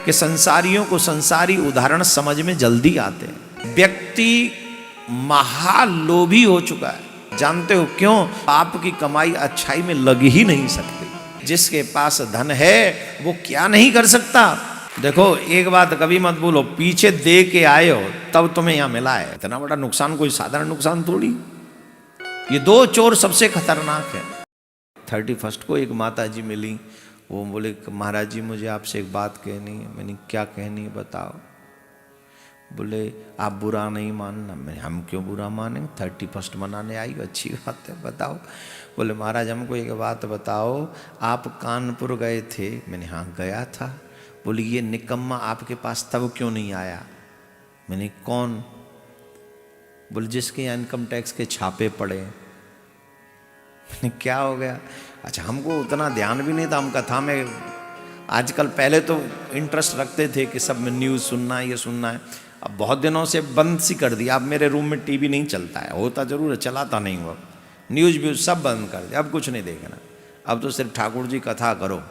कि संसारियों को संसारी उदाहरण समझ में जल्दी आते हैं। व्यक्ति महालोभी हो चुका है। जानते हो क्यों? पाप की कमाई अच्छाई में लग ही नहीं सकती। जिसके पास धन है वो क्या नहीं कर सकता। देखो एक बात कभी मत भूलो, पीछे दे के आए हो तब तुम्हें यहां मिला है। इतना बड़ा नुकसान कोई साधारण नुकसान थोड़ी। ये दो चोर सबसे खतरनाक है। 31 को एक माता जी मिली, वो बोले महाराज जी मुझे आपसे एक बात कहनी है। मैंने क्या कहनी है बताओ। बोले आप बुरा नहीं मानना। मैंने हम क्यों बुरा माने, 31 मनाने आई, अच्छी बात है बताओ। बोले महाराज हमको एक बात बताओ, आप कानपुर गए थे। मैंने हाँ गया था। बोले ये निकम्मा आपके पास तब क्यों नहीं आया। मैंने कौन। बोले जिसके यहाँ इनकम टैक्स के छापे पड़े। मैंने क्या हो गया। अच्छा हमको उतना ध्यान भी नहीं था, हम कथा में आजकल, पहले तो इंटरेस्ट रखते थे कि सब में न्यूज़ सुनना है, ये सुनना है। अब बहुत दिनों से बंद सी कर दिया। अब मेरे रूम में टीवी नहीं चलता है, होता जरूर है, चलाता नहीं हुआ। न्यूज़ व्यूज़ सब बंद कर दिया, अब कुछ नहीं देखना। अब तो सिर्फ ठाकुर जी कथा करो।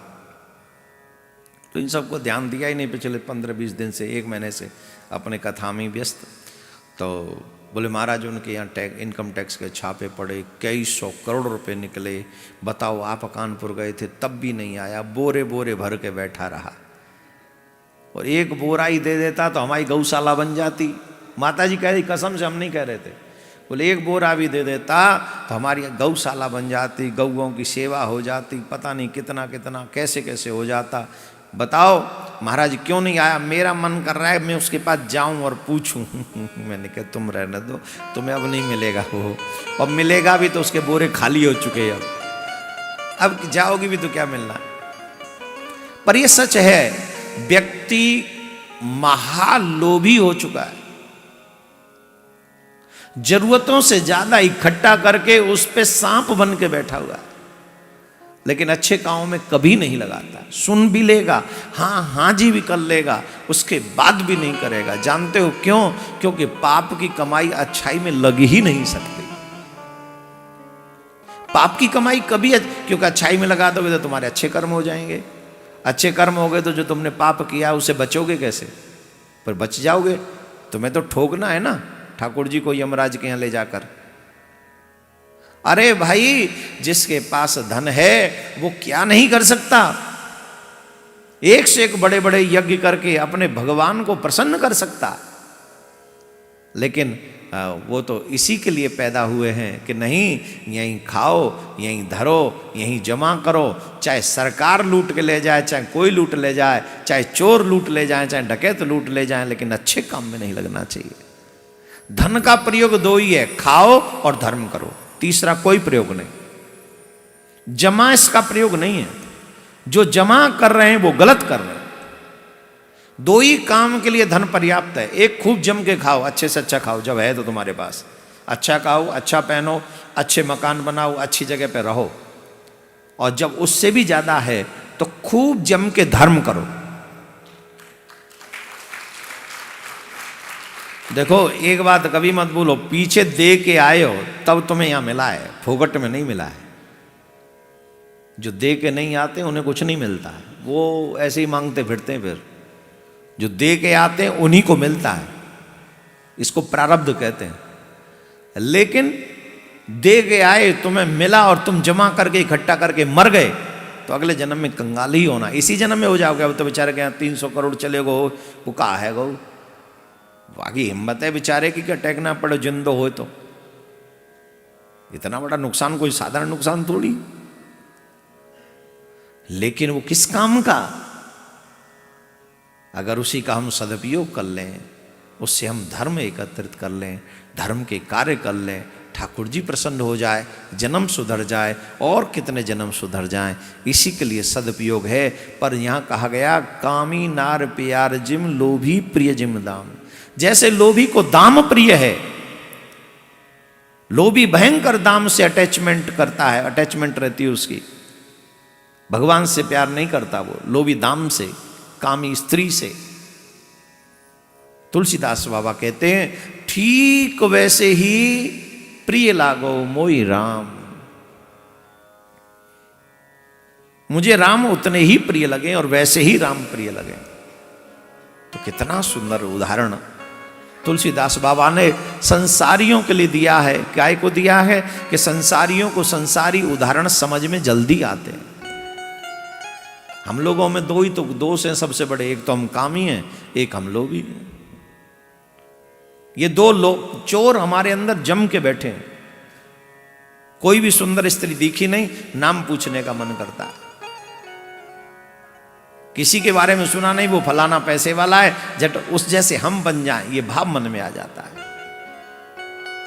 तो इन सबको ध्यान दिया ही नहीं पिछले 15-20 दिन से, 1 महीने से अपने कथा में व्यस्त। तो बोले महाराज उनके यहाँ इनकम टैक्स के छापे पड़े, कई 100 करोड़ रुपए निकले। बताओ आप कानपुर गए थे तब भी नहीं आया, बोरे बोरे भर के बैठा रहा। और एक बोरा ही दे देता तो हमारी गौशाला बन जाती। माता जी कह रही कसम से, हम नहीं कह रहे थे। बोले एक बोरा भी दे देता तो हमारी गौशाला बन जाती, गौओं की सेवा हो जाती, पता नहीं कितना कितना कैसे कैसे हो जाता। बताओ महाराज क्यों नहीं आया। मेरा मन कर रहा है मैं उसके पास जाऊं और पूछूं। मैंने कहा तुम रहने दो, तुम्हें अब नहीं मिलेगा वो, और मिलेगा भी तो उसके बोरे खाली हो चुके हैं। अब जाओगी भी तो क्या मिलना। पर ये सच है, व्यक्ति महालोभी हो चुका है। जरूरतों से ज्यादा इकट्ठा करके उस पे सांप बन के बैठा हुआ है, लेकिन अच्छे कामों में कभी नहीं लगाता। सुन भी लेगा, हाँ हाँ जी भी कर लेगा, उसके बाद भी नहीं करेगा। जानते हो क्यों? क्योंकि पाप की कमाई अच्छाई में लग ही नहीं सकती। पाप की कमाई कभी, क्योंकि अच्छाई में लगा दोगे तो तुम्हारे अच्छे कर्म हो जाएंगे। अच्छे कर्म हो गए तो जो तुमने पाप किया उसे बचोगे कैसे। पर बच जाओगे, तुम्हें तो ठोकना है ना ठाकुर जी को यमराज के यहाँ ले जाकर। अरे भाई जिसके पास धन है वो क्या नहीं कर सकता। एक से एक बड़े बड़े यज्ञ करके अपने भगवान को प्रसन्न कर सकता। लेकिन वो तो इसी के लिए पैदा हुए हैं कि नहीं यहीं खाओ, यहीं धरो, यहीं जमा करो। चाहे सरकार लूट के ले जाए, चाहे कोई लूट ले जाए, चाहे चोर लूट ले जाए, चाहे डकैत लूट ले जाए, लेकिन अच्छे काम में नहीं लगना चाहिए। धन का प्रयोग 2 ही है, खाओ और धर्म करो, तीसरा कोई प्रयोग नहीं। जमा इसका प्रयोग नहीं है। जो जमा कर रहे हैं वो गलत कर रहे हैं। 2 ही काम के लिए धन पर्याप्त है। एक खूब जम के खाओ, अच्छे से अच्छा खाओ जब है तो तुम्हारे पास, अच्छा खाओ, अच्छा पहनो, अच्छे मकान बनाओ, अच्छी जगह पे रहो। और जब उससे भी ज्यादा है तो खूब जम के धर्म करो। देखो एक बात कभी मत भूलो, पीछे दे के आए हो तब तुम्हें यहां मिला है, फोगट में नहीं मिला है। जो दे के नहीं आते उन्हें कुछ नहीं मिलता है, वो ऐसे ही मांगते फिरते हैं। फिर जो दे के आते हैं उन्हीं को मिलता है। इसको प्रारब्ध कहते हैं। लेकिन दे के आए, तुम्हें मिला और तुम जमा करके इकट्ठा करके मर गए तो अगले जन्म में कंगाल ही होना। इसी जन्म में हो जाओगे। अब तो बेचारे के यहाँ 300 करोड़ चले गो, वो कहा है गो। बाकी हिम्मत है बेचारे की क्या टेकना पड़े जिंदो हो तो। इतना बड़ा नुकसान कोई साधारण नुकसान थोड़ी। लेकिन वो किस काम का? अगर उसी का हम सदुपयोग कर लें, उससे हम धर्म एकत्रित कर लें, धर्म के कार्य कर लें, ठाकुर जी प्रसन्न हो जाए, जन्म सुधर जाए, और कितने जन्म सुधर जाएं। इसी के लिए सदुपयोग है। पर यहां कहा गया कामी नार प्यार जिम लोभी प्रिय जिम दाम। जैसे लोभी को दाम प्रिय है, लोभी भयंकर दाम से अटैचमेंट करता है, अटैचमेंट रहती है उसकी। भगवान से प्यार नहीं करता वो, लोभी दाम से, कामी स्त्री से। तुलसीदास बाबा कहते हैं ठीक वैसे ही प्रिय लागो मोई राम। मुझे राम उतने ही प्रिय लगे और वैसे ही राम प्रिय लगे। तो कितना सुंदर उदाहरण तुलसीदास बाबा ने संसारियों के लिए दिया है। काय को दिया है कि संसारियों को संसारी उदाहरण समझ में जल्दी आते हैं। हम लोगों में दो ही तो दोष हैं सबसे बड़े, एक तो हम कामी हैं, एक हम लोभी हैं। ये दो लोग चोर हमारे अंदर जम के बैठे हैं। कोई भी सुंदर स्त्री दिखी नहीं, नाम पूछने का मन करता है। किसी के बारे में सुना नहीं, वो फलाना पैसे वाला है, झट उस जैसे हम बन जाएं, ये भाव मन में आ जाता है।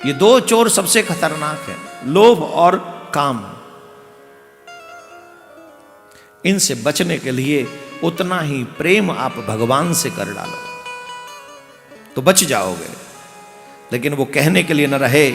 ये दो चोर सबसे खतरनाक है, लोभ और काम। इनसे बचने के लिए उतना ही प्रेम आप भगवान से कर डालो तो बच जाओगे। लेकिन वो कहने के लिए न रहे